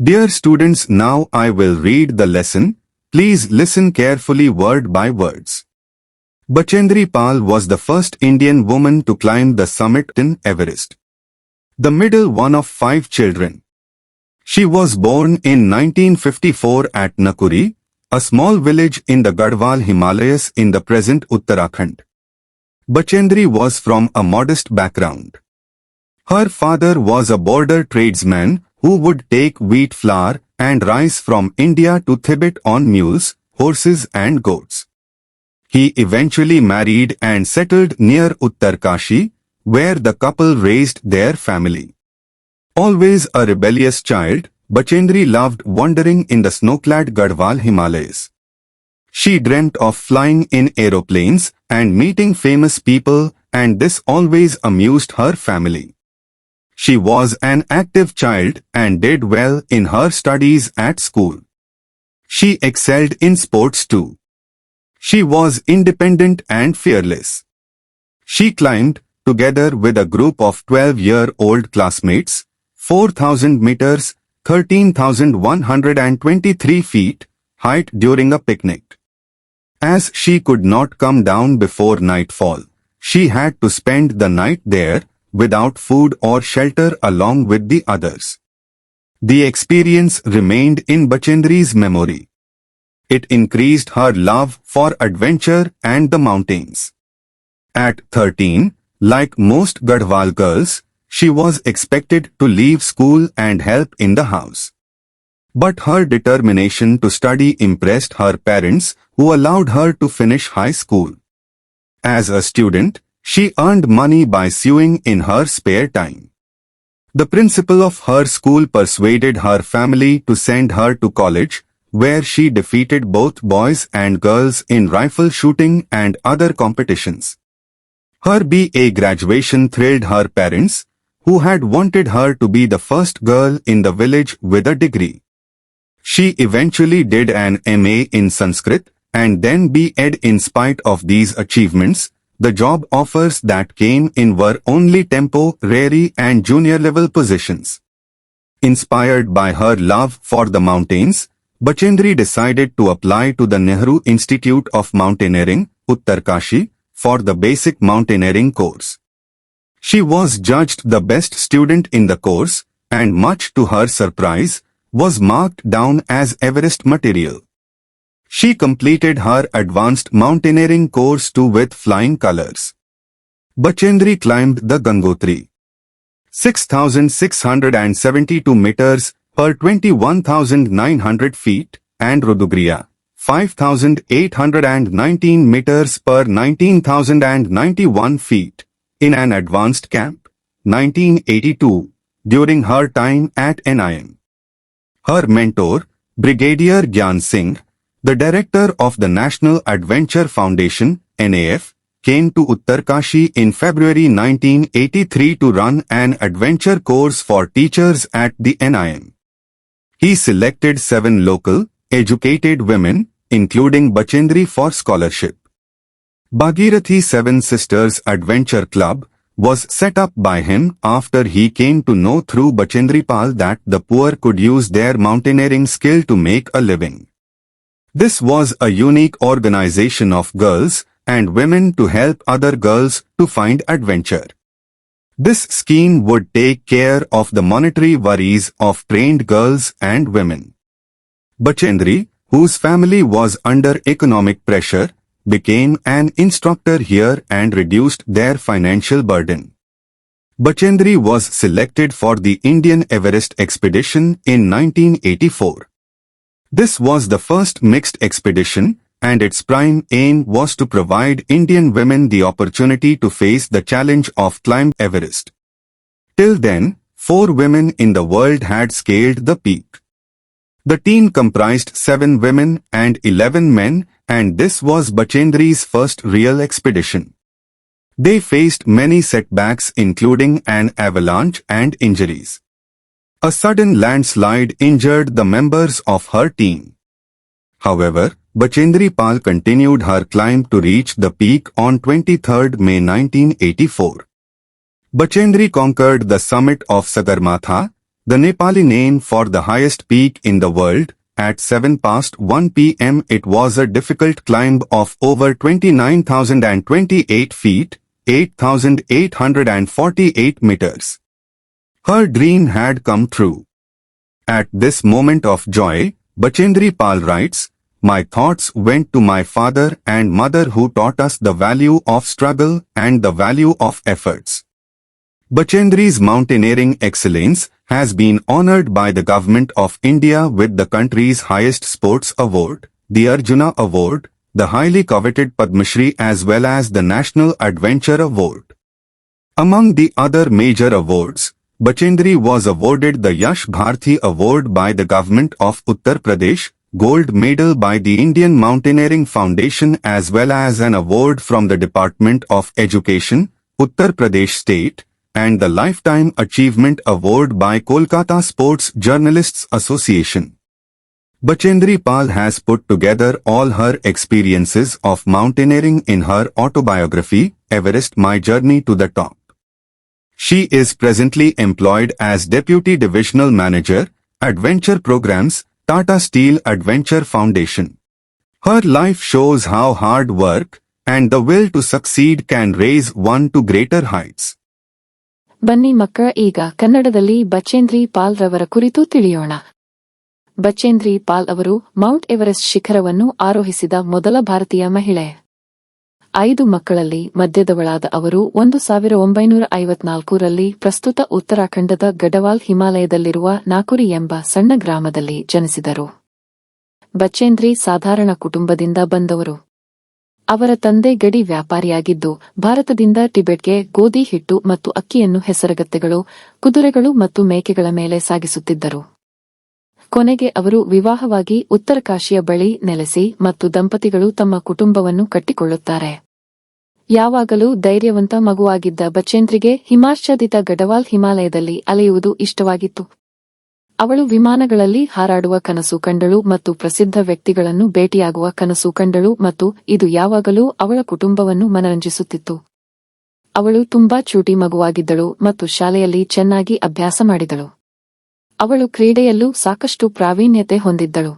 Dear students, now I will read the lesson. Please listen carefully word by words. Bachendri Pal was the first Indian woman to climb the summit in Everest. The middle one of 5 children. She was born in 1954 at Nakuri, a small village in the Garhwal Himalayas in the present Uttarakhand. Bachendri was from a modest background. Her father was a border tradesman who would take wheat flour and rice from India to Tibet on mules, horses and goats. He eventually married and settled near Uttarkashi, where the couple raised their family. Always a rebellious child, Bachendri loved wandering in the snow-clad Garhwal Himalayas. She dreamt of flying in aeroplanes and meeting famous people, and this always amused her family. She was an active child and did well in her studies at school. She excelled in sports too. She was independent and fearless. She climbed, together with a group of 12-year-old classmates, 4,000 meters, 13,123 feet, height during a picnic. As she could not come down before nightfall, she had to spend the night there, without food or shelter along with the others. The experience remained in Bachendri's memory. It increased her love for adventure and the mountains. At 13, like most Garhwal girls, she was expected to leave school and help in the house. But her determination to study impressed her parents, who allowed her to finish high school. As a student, she earned money by sewing in her spare time. The principal of her school persuaded her family to send her to college, where she defeated both boys and girls in rifle shooting and other competitions. Her BA graduation thrilled her parents, who had wanted her to be the first girl in the village with a degree. She eventually did an MA in Sanskrit and then B.Ed. In spite of these achievements, the job offers that came in were only temporary and junior-level positions. Inspired by her love for the mountains, Bachendri decided to apply to the Nehru Institute of Mountaineering, Uttarkashi, for the basic mountaineering course. She was judged the best student in the course, and much to her surprise, was marked down as Everest material. She completed her advanced mountaineering course too with flying colors. Bachendri climbed the Gangotri, 6,672 meters per 21,900 feet, and Rudugriya, 5,819 meters per 19,091 feet, in an advanced camp, 1982, during her time at NIM. Her mentor, Brigadier Gyan Singh, the director of the National Adventure Foundation, NAF, came to Uttarkashi in February 1983 to run an adventure course for teachers at the NIM. He selected 7 local, educated women, including Bachendri, for scholarship. Bhagirathi Seven Sisters Adventure Club was set up by him after he came to know through Bachendri Pal that the poor could use their mountaineering skill to make a living. This was a unique organization of girls and women to help other girls to find adventure. This scheme would take care of the monetary worries of trained girls and women. Bachendri, whose family was under economic pressure, became an instructor here and reduced their financial burden. Bachendri was selected for the Indian Everest expedition in 1984. This was the first mixed expedition, and its prime aim was to provide Indian women the opportunity to face the challenge of climbing Everest. Till then, 4 women in the world had scaled the peak. The team comprised 7 women and 11 men, and this was Bachendri's first real expedition. They faced many setbacks including an avalanche and injuries. A sudden landslide injured the members of her team. However, Bachendri Pal continued her climb to reach the peak on 23 May 1984. Bachendri conquered the summit of Sagarmatha, The Nepali name for the highest peak in the world. At 7 past 1 p.m. it was a difficult climb of over 29,028 feet, 8,848 meters. Her dream had come true. At this moment of joy, Bachendri Pal writes, "My thoughts went to my father and mother who taught us the value of struggle and the value of efforts." Bachendri's mountaineering excellence has been honored by the Government of India with the country's highest sports award, the Arjuna Award, the highly coveted Padma Shri as well as the National Adventure Award. Among the other major awards, Bachendri was awarded the Yash Bharti Award by the Government of Uttar Pradesh, Gold Medal by the Indian Mountaineering Foundation as well as an award from the Department of Education, Uttar Pradesh State, and the Lifetime Achievement Award by Kolkata Sports Journalists Association. Bachendri Pal has put together all her experiences of mountaineering in her autobiography, Everest: My Journey to the Top. She is presently employed as Deputy Divisional Manager, Adventure Programs, Tata Steel Adventure Foundation. Her life shows how hard work and the will to succeed can raise one to greater heights. ಬನ್ನಿ ಮಕ್ಕಳ, ಈಗ ಕನ್ನಡದಲ್ಲಿ ಬಚೇಂದ್ರಿ ಪಾಲ್ ರವರ ಕುರಿತು ತಿಳಿಯೋಣ. ಬಚೇಂದ್ರಿ ಪಾಲ್ ಅವರು Mount Everest ಶಿಖರವನ್ನು ಆರೋಹಿಸಿದ ಮೊದಲ ಭಾರತೀಯ ಮಹಿಳೆ. 5 ಮಕ್ಕಳಲ್ಲಿ ಮಧ್ಯದವಳಾದ ಅವರು 1954ರಲ್ಲಿ ಪ್ರಸ್ತುತ ಉತ್ತರಾಖಂಡದ ಗಢವಾಲ್ ಹಿಮಾಲಯದಲ್ಲಿರುವ ನಾಕುರಿ ಎಂಬ ಸಣ್ಣ ಗ್ರಾಮದಲ್ಲಿ ಜನಿಸಿದರು. ಬಚೇಂದ್ರಿ ಸಾಧಾರಣ ಕುಟುಂಬದಿಂದ ಬಂದವರು. ಅವರ ತಂದೆ ಗಡಿ ವ್ಯಾಪಾರಿಯಾಗಿದ್ದು ಭಾರತದಿಂದ ಟಿಬೆಟ್ಗೆ ಗೋಧಿ ಹಿಟ್ಟು ಮತ್ತು ಅಕ್ಕಿಯನ್ನು ಹೆಸರುಗತ್ತೆಗಳು, ಕುದುರೆಗಳು ಮತ್ತು ಮೇಕೆಗಳ ಮೇಲೆ ಸಾಗಿಸುತ್ತಿದ್ದರು. ಕೊನೆಗೆ ಅವರು ವಿವಾಹವಾಗಿ ಉತ್ತರಕಾಶಿಯ ಬಳಿ ನೆಲೆಸಿ ಮತ್ತು ದಂಪತಿಗಳು ತಮ್ಮ ಕುಟುಂಬವನ್ನು ಕಟ್ಟಿಕೊಳ್ಳುತ್ತಾರೆ. ಯಾವಾಗಲೂ ಧೈರ್ಯವಂತ ಮಗುವಾಗಿದ್ದ ಬಚೇಂದ್ರಿಗೆ ಹಿಮಾಚ್ಛಾದಿತ ಗಢವಾಲ್ ಹಿಮಾಲಯದಲ್ಲಿ ಅಲೆಯುವುದು ಇಷ್ಟವಾಗಿತ್ತು. ಅವಳು ವಿಮಾನಗಳಲ್ಲಿ ಹಾರಾಡುವ ಕನಸು ಕಂಡಳು ಮತ್ತು ಪ್ರಸಿದ್ಧ ವ್ಯಕ್ತಿಗಳನ್ನು ಭೇಟಿಯಾಗುವ ಕನಸು ಕಂಡಳು ಮತ್ತು ಇದು ಯಾವಾಗಲೂ ಅವಳ ಕುಟುಂಬವನ್ನು ಮನರಂಜಿಸುತ್ತಿತ್ತು. ಅವಳು ತುಂಬಾ ಚೂಟಿ ಮಗುವಾಗಿದ್ದಳು ಮತ್ತು ಶಾಲೆಯಲ್ಲಿ ಚೆನ್ನಾಗಿ ಅಭ್ಯಾಸ ಮಾಡಿದಳು. ಅವಳು ಕ್ರೀಡೆಯಲ್ಲೂ ಸಾಕಷ್ಟು ಪ್ರಾವೀಣ್ಯತೆ ಹೊಂದಿದ್ದಳು.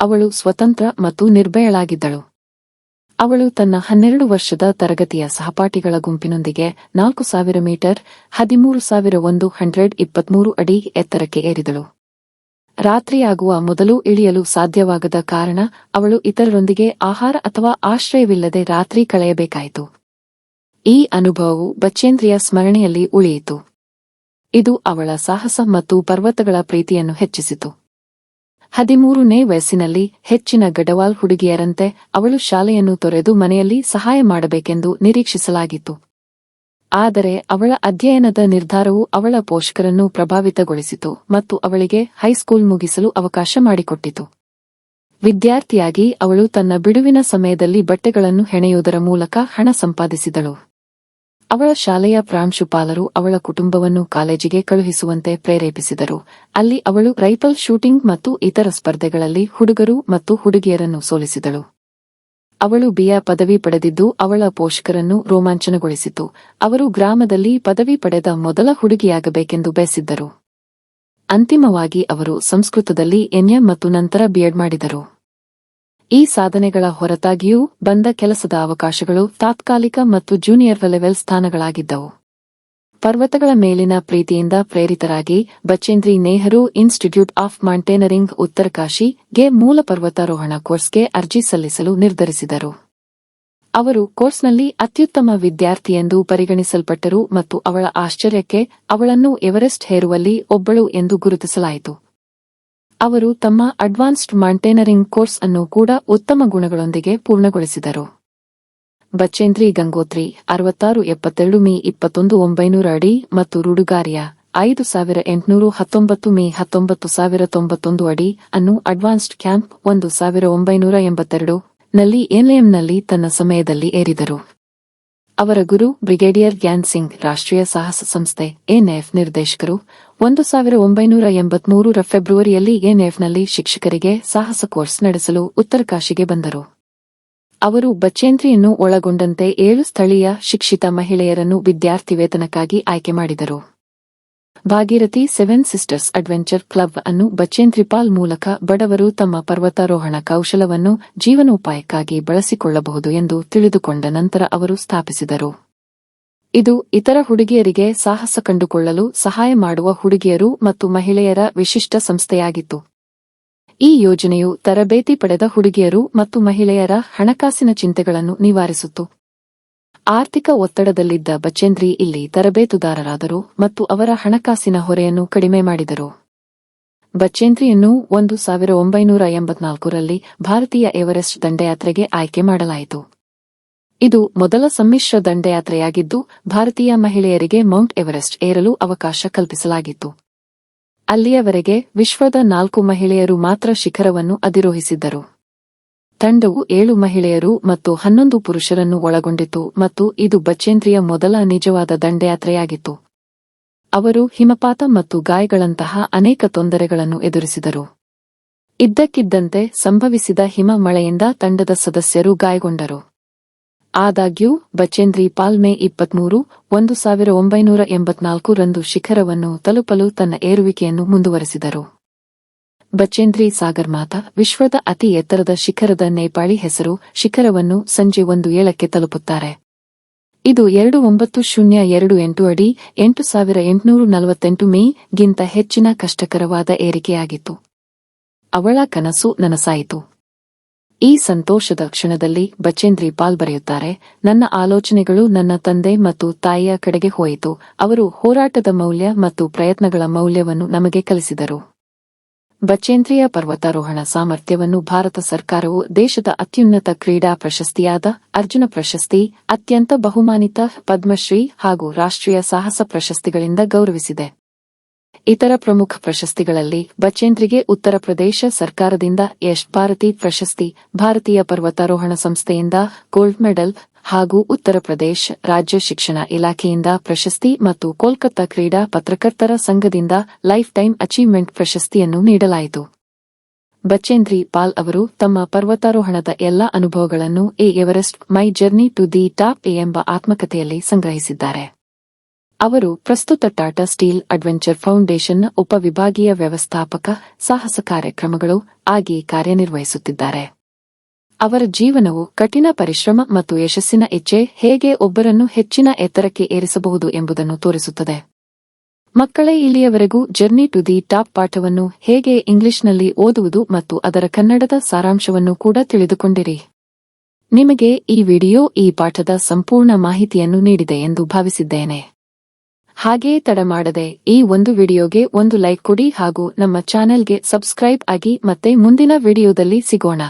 ಅವಳು ಸ್ವತಂತ್ರ ಮತ್ತು ನಿರ್ಭಯಳಾಗಿದ್ದಳು. ಅವಳು ತನ್ನ 12 ವರ್ಷದ ತರಗತಿಯ ಸಹಪಾಠಿಗಳ ಗುಂಪಿನೊಂದಿಗೆ 4000 ಮೀಟರ್ 13,123 ಅಡಿ ಎತ್ತರಕ್ಕೆ ಏರಿದಳು. ರಾತ್ರಿಯಾಗುವ ಮೊದಲು ಇಳಿಯಲು ಸಾಧ್ಯವಾಗದ ಕಾರಣ ಅವಳು ಇತರರೊಂದಿಗೆ ಆಹಾರ ಅಥವಾ ಆಶ್ರಯವಿಲ್ಲದೆ ರಾತ್ರಿ ಕಳೆಯಬೇಕಾಯಿತು. ಈ ಅನುಭವವು ಬಚೇಂದ್ರಿಯ ಸ್ಮರಣೆಯಲ್ಲಿ ಉಳಿಯಿತು. ಇದು ಅವಳ ಸಾಹಸ ಮತ್ತು ಪರ್ವತಗಳ ಪ್ರೀತಿಯನ್ನು ಹೆಚ್ಚಿಸಿತು. 13ನೇ ವಯಸ್ಸಿನಲ್ಲಿ ಹೆಚ್ಚಿನ ಗಢವಾಲ್ ಹುಡುಗಿಯರಂತೆ ಅವಳು ಶಾಲೆಯನ್ನು ತೊರೆದು ಮನೆಯಲ್ಲಿ ಸಹಾಯ ಮಾಡಬೇಕೆಂದು ನಿರೀಕ್ಷಿಸಲಾಗಿತ್ತು. ಆದರೆ ಅವಳ ಅಧ್ಯಯನದ ನಿರ್ಧಾರವು ಅವಳ ಪೋಷಕರನ್ನು ಪ್ರಭಾವಿತಗೊಳಿಸಿತು ಮತ್ತು ಅವಳಿಗೆ ಹೈಸ್ಕೂಲ್ ಮುಗಿಸಲು ಅವಕಾಶ ಮಾಡಿಕೊಟ್ಟಿತು. ವಿದ್ಯಾರ್ಥಿಯಾಗಿ ಅವಳು ತನ್ನ ಬಿಡುವಿನ ಸಮಯದಲ್ಲಿ ಬಟ್ಟೆಗಳನ್ನು ಹೆಣೆಯುವುದರ ಮೂಲಕ ಹಣ ಸಂಪಾದಿಸಿದಳು. ಅವಳ ಶಾಲೆಯ ಪ್ರಾಂಶುಪಾಲರು ಅವಳ ಕುಟುಂಬವನ್ನು ಕಾಲೇಜಿಗೆ ಕಳುಹಿಸುವಂತೆ ಪ್ರೇರೇಪಿಸಿದರು. ಅಲ್ಲಿ ಅವಳು ರೈಫಲ್ ಶೂಟಿಂಗ್ ಮತ್ತು ಇತರ ಸ್ಪರ್ಧೆಗಳಲ್ಲಿ ಹುಡುಗರು ಮತ್ತು ಹುಡುಗಿಯರನ್ನು ಸೋಲಿಸಿದಳು. ಅವಳು ಬಿಎ ಪದವಿ ಪಡೆದಿದ್ದು ಅವಳ ಪೋಷಕರನ್ನು ರೋಮಾಂಚನಗೊಳಿಸಿತು. ಅವರು ಗ್ರಾಮದಲ್ಲಿ ಪದವಿ ಪಡೆದ ಮೊದಲ ಹುಡುಗಿಯಾಗಬೇಕೆಂದು ಬಯಸಿದ್ದರು. ಅಂತಿಮವಾಗಿ ಅವರು ಸಂಸ್ಕೃತದಲ್ಲಿ ಎಂಎ ಮತ್ತು ನಂತರ ಬಿಎಡ್ ಮಾಡಿದರು. ಈ ಸಾಧನೆಗಳ ಹೊರತಾಗಿಯೂ ಬಂದ ಕೆಲಸದ ಅವಕಾಶಗಳು ತಾತ್ಕಾಲಿಕ ಮತ್ತು ಜೂನಿಯರ್ ಲೆವೆಲ್ ಸ್ಥಾನಗಳಾಗಿದ್ದವು. ಪರ್ವತಗಳ ಮೇಲಿನ ಪ್ರೀತಿಯಿಂದ ಪ್ರೇರಿತರಾಗಿ Bachendri Nehru institute of mountaineering ಉತ್ತರಕಾಶಿಗೆ ಮೂಲ ಪರ್ವತಾರೋಹಣ ಕೋರ್ಸ್ಗೆ ಅರ್ಜಿ ಸಲ್ಲಿಸಲು ನಿರ್ಧರಿಸಿದರು. ಅವರು ಕೋರ್ಸ್ನಲ್ಲಿ ಅತ್ಯುತ್ತಮ ವಿದ್ಯಾರ್ಥಿಯೆಂದು ಪರಿಗಣಿಸಲ್ಪಟ್ಟರು ಮತ್ತು ಅವಳ ಆಶ್ಚರ್ಯಕ್ಕೆ ಅವಳನ್ನು ಎವರೆಸ್ಟ್ ಹೇರುವಲ್ಲಿ ಒಬ್ಬಳು ಎಂದು ಗುರುತಿಸಲಾಯಿತು. ಅವರು ತಮ್ಮ ಅಡ್ವಾನ್ಸ್ಡ್ ಮೌಂಟೇನರಿಂಗ್ ಕೋರ್ಸ್ ಅನ್ನು ಕೂಡ ಉತ್ತಮ ಗುಣಗಳೊಂದಿಗೆ ಪೂರ್ಣಗೊಳಿಸಿದರು. ಬಚೇಂದ್ರಿ ಗಂಗೋತ್ರಿ 6672 ಮೀ 21 900 ಅಡಿ ಮತ್ತು ರುಡುಗಾರಿಯ 5819 ಮೀ 19091 ಅಡಿ ಅನ್ನು ಅಡ್ವಾನ್ಸ್ಡ್ ಕ್ಯಾಂಪ್ 1982 ನಲ್ಲಿ ಎನ್ಎಂನಲ್ಲಿ ತನ್ನ ಸಮಯದಲ್ಲಿ ಏರಿದರು. ಅವರ ಗುರು ಬ್ರಿಗೇಡಿಯರ್ ಗ್ಯಾನ್ ಸಿಂಗ್ ರಾಷ್ಟ್ರೀಯ ಸಾಹಸ ಸಂಸ್ಥೆ ಎನ್ಎಫ್ ನಿರ್ದೇಶಕರು 1983ರ ಫೆಬ್ರವರಿಯಲ್ಲಿ ಎನ್ಎಫ್ನಲ್ಲಿ ಶಿಕ್ಷಕರಿಗೆ ಸಾಹಸ ಕೋರ್ಸ್ ನಡೆಸಲು ಉತ್ತರಕಾಶಿಗೆ ಬಂದರು. ಅವರು ಬಚೇಂದ್ರಿಯನ್ನು ಒಳಗೊಂಡಂತೆ 7 ಸ್ಥಳೀಯ ಶಿಕ್ಷಿತ ಮಹಿಳೆಯರನ್ನು ವಿದ್ಯಾರ್ಥಿ ವೇತನಕ್ಕಾಗಿ ಆಯ್ಕೆ ಮಾಡಿದರು. Bhagirathi seven sisters adventure club ಅನ್ನು ಬಚೇಂದ್ರಿಪಾಲ್ ಮೂಲಕ ಬಡವರು ತಮ್ಮ ಪರ್ವತಾರೋಹಣ ಕೌಶಲವನ್ನು ಜೀವನೋಪಾಯಕ್ಕಾಗಿ ಬಳಸಿಕೊಳ್ಳಬಹುದು ಎಂದು ತಿಳಿದುಕೊಂಡ ನಂತರ ಅವರು ಸ್ಥಾಪಿಸಿದರು. ಇದು ಇತರ ಹುಡುಗಿಯರಿಗೆ ಸಾಹಸ ಕಂಡುಕೊಳ್ಳಲು ಸಹಾಯ ಮಾಡುವ ಹುಡುಗಿಯರು ಮತ್ತು ಮಹಿಳೆಯರ ವಿಶಿಷ್ಟ ಸಂಸ್ಥೆಯಾಗಿತ್ತು. ಈ ಯೋಜನೆಯು ತರಬೇತಿ ಪಡೆದ ಹುಡುಗಿಯರು ಮತ್ತು ಮಹಿಳೆಯರ ಹಣಕಾಸಿನ ಚಿಂತೆಗಳನ್ನು ನಿವಾರಿಸಿತು. ಆರ್ಥಿಕ ಒತ್ತಡದಲ್ಲಿದ್ದ ಬಚೇಂದ್ರಿ ಇಲ್ಲಿ ತರಬೇತುದಾರರಾದರು ಮತ್ತು ಅವರ ಹಣಕಾಸಿನ ಹೊರೆಯನ್ನು ಕಡಿಮೆ ಮಾಡಿದರು. ಬಚೇಂದ್ರಿಯನ್ನು 1984ರಲ್ಲಿ ಭಾರತೀಯ ಎವರೆಸ್ಟ್ ದಂಡಯಾತ್ರೆಗೆ ಆಯ್ಕೆ ಮಾಡಲಾಯಿತು. ಇದು ಮೊದಲ ಸಮ್ಮಿಶ್ರ ದಂಡಯಾತ್ರೆಯಾಗಿದ್ದು ಭಾರತೀಯ ಮಹಿಳೆಯರಿಗೆ ಮೌಂಟ್ ಎವರೆಸ್ಟ್ ಏರಲು ಅವಕಾಶ ಕಲ್ಪಿಸಲಾಗಿತ್ತು. ಅಲ್ಲಿಯವರೆಗೆ ವಿಶ್ವದ 4 ಮಹಿಳೆಯರು ಮಾತ್ರ ಶಿಖರವನ್ನು ಅಧಿರೋಹಿಸಿದ್ದರು. ತಂಡವು 7 ಮಹಿಳೆಯರು ಮತ್ತು 11 ಪುರುಷರನ್ನು ಒಳಗೊಂಡಿತ್ತು ಮತ್ತು ಇದು ಬಚೇಂದ್ರಿಯ ಮೊದಲ ನಿಜವಾದ ದಂಡಯಾತ್ರೆಯಾಗಿತ್ತು. ಅವರು ಹಿಮಪಾತ ಮತ್ತು ಗಾಯಗಳಂತಹ ಅನೇಕ ತೊಂದರೆಗಳನ್ನು ಎದುರಿಸಿದರು. ಇದ್ದಕ್ಕಿದ್ದಂತೆ ಸಂಭವಿಸಿದ ಹಿಮ ಮಳೆಯಿಂದ ತಂಡದ ಸದಸ್ಯರು ಗಾಯಗೊಂಡರು. ಆದಾಗ್ಯೂ ಬಚೇಂದ್ರಿ ಪಾಲ್ ಮೇ 23, 1984ರಂದು ಶಿಖರವನ್ನು ತಲುಪಲು ತನ್ನ ಏರುವಿಕೆಯನ್ನು ಮುಂದುವರೆಸಿದರು. ಬಚೇಂದ್ರಿ ಸಾಗರ್ಮಾತಾ ವಿಶ್ವದ ಅತಿ ಎತ್ತರದ ಶಿಖರದ ನೇಪಾಳಿ ಹೆಸರು ಶಿಖರವನ್ನು ಸಂಜೆ 1:07ಕ್ಕೆ ತಲುಪುತ್ತಾರೆ. ಇದು 29028 ಅಡಿ 8848 ಮೀ ಗಿಂತ ಹೆಚ್ಚಿನ ಕಷ್ಟಕರವಾದ ಏರಿಕೆಯಾಗಿತ್ತು. ಅವಳ ಕನಸು ನನಸಾಯಿತು. ಈ ಸಂತೋಷದ ಕ್ಷಣದಲ್ಲಿ ಬಚೇಂದ್ರಿ ಪಾಲ್ ಬರೆಯುತ್ತಾರೆ, ನನ್ನ ಆಲೋಚನೆಗಳು ನನ್ನ ತಂದೆ ಮತ್ತು ತಾಯಿಯ ಕಡೆಗೆ ಹೋಯಿತು. ಅವರು ಹೋರಾಟದ ಮೌಲ್ಯ ಮತ್ತು ಪ್ರಯತ್ನಗಳ ಮೌಲ್ಯವನ್ನು ನಮಗೆ ಕಲಿಸಿದರು. ಬಚೇಂದ್ರಿಯ ಪರ್ವತಾರೋಹಣ ಸಾಮರ್ಥ್ಯವನ್ನು ಭಾರತ ಸರ್ಕಾರವು ದೇಶದ ಅತ್ಯುನ್ನತ ಕ್ರೀಡಾ ಪ್ರಶಸ್ತಿಯಾದ ಅರ್ಜುನ ಪ್ರಶಸ್ತಿ, ಅತ್ಯಂತ ಬಹುಮಾನಿತ ಪದ್ಮಶ್ರೀ ಹಾಗೂ ರಾಷ್ಟ್ರೀಯ ಸಾಹಸ ಪ್ರಶಸ್ತಿಗಳಿಂದ ಗೌರವಿಸಿದೆ. ಇತರ ಪ್ರಮುಖ ಪ್ರಶಸ್ತಿಗಳಲ್ಲಿ ಬಚೇಂದ್ರಿಗೆ ಉತ್ತರ ಪ್ರದೇಶ ಸರ್ಕಾರದಿಂದ ಯಶ್ ಭಾರತಿ ಪ್ರಶಸ್ತಿ, ಭಾರತೀಯ ಪರ್ವತಾರೋಹಣ ಸಂಸ್ಥೆಯಿಂದ ಗೋಲ್ಡ್ ಮೆಡಲ್ ಹಾಗೂ ಉತ್ತರ ಪ್ರದೇಶ ರಾಜ್ಯ ಶಿಕ್ಷಣ ಇಲಾಖೆಯಿಂದ ಪ್ರಶಸ್ತಿ ಮತ್ತು ಕೋಲ್ಕತ್ತಾ ಕ್ರೀಡಾ ಪತ್ರಕರ್ತರ ಸಂಘದಿಂದ ಲೈಫ್ ಟೈಮ್ ಅಚೀವ್ಮೆಂಟ್ ಪ್ರಶಸ್ತಿಯನ್ನು ನೀಡಲಾಯಿತು. ಬಚೇಂದ್ರಿ ಪಾಲ್ ಅವರು ತಮ್ಮ ಪರ್ವತಾರೋಹಣದ ಎಲ್ಲಾ ಅನುಭವಗಳನ್ನು Everest my journey to the top ಎಂಬ ಆತ್ಮಕಥೆಯಲ್ಲಿ ಸಂಗ್ರಹಿಸಿದ್ದಾರೆ. ಅವರು ಪ್ರಸ್ತುತ ಟಾಟಾ ಸ್ಟೀಲ್ ಅಡ್ವೆಂಚರ್ ಫೌಂಡೇಶನ್ನ ಉಪವಿಭಾಗೀಯ ವ್ಯವಸ್ಥಾಪಕ ಸಾಹಸ ಕಾರ್ಯಕ್ರಮಗಳು ಆಗಿ ಕಾರ್ಯನಿರ್ವಹಿಸುತ್ತಿದ್ದಾರೆ. ಅವರ ಜೀವನವು ಕಠಿಣ ಪರಿಶ್ರಮ ಮತ್ತು ಯಶಸ್ಸಿನ ಇಚ್ಛೆ ಹೇಗೆ ಒಬ್ಬರನ್ನು ಹೆಚ್ಚಿನ ಎತ್ತರಕ್ಕೆ ಏರಿಸಬಹುದು ಎಂಬುದನ್ನು ತೋರಿಸುತ್ತದೆ. ಮಕ್ಕಳೇ, ಇಲ್ಲಿಯವರೆಗೂ ಜರ್ನಿ ಟು ದಿ ಟಾಪ್ ಪಾಠವನ್ನು ಹೇಗೆ ಇಂಗ್ಲಿಷ್ನಲ್ಲಿ ಓದುವುದು ಮತ್ತು ಅದರ ಕನ್ನಡದ ಸಾರಾಂಶವನ್ನು ಕೂಡ ತಿಳಿದುಕೊಂಡಿರಿ. ನಿಮಗೆ ಈ ವಿಡಿಯೋ ಈ ಪಾಠದ ಸಂಪೂರ್ಣ ಮಾಹಿತಿಯನ್ನು ನೀಡಿದೆ ಎಂದು ಭಾವಿಸಿದ್ದೇನೆ. ಹಾಗೆಯೇ ತಡ ಮಾಡದೆ ಈ ಒಂದು ವಿಡಿಯೋಗೆ ಒಂದು ಲೈಕ್ ಕೊಡಿ ಹಾಗೂ ನಮ್ಮ ಚಾನೆಲ್ಗೆ ಸಬ್ಸ್ಕ್ರೈಬ್ ಆಗಿ. ಮತ್ತೆ ಮುಂದಿನ ವಿಡಿಯೋದಲ್ಲಿ ಸಿಗೋಣ.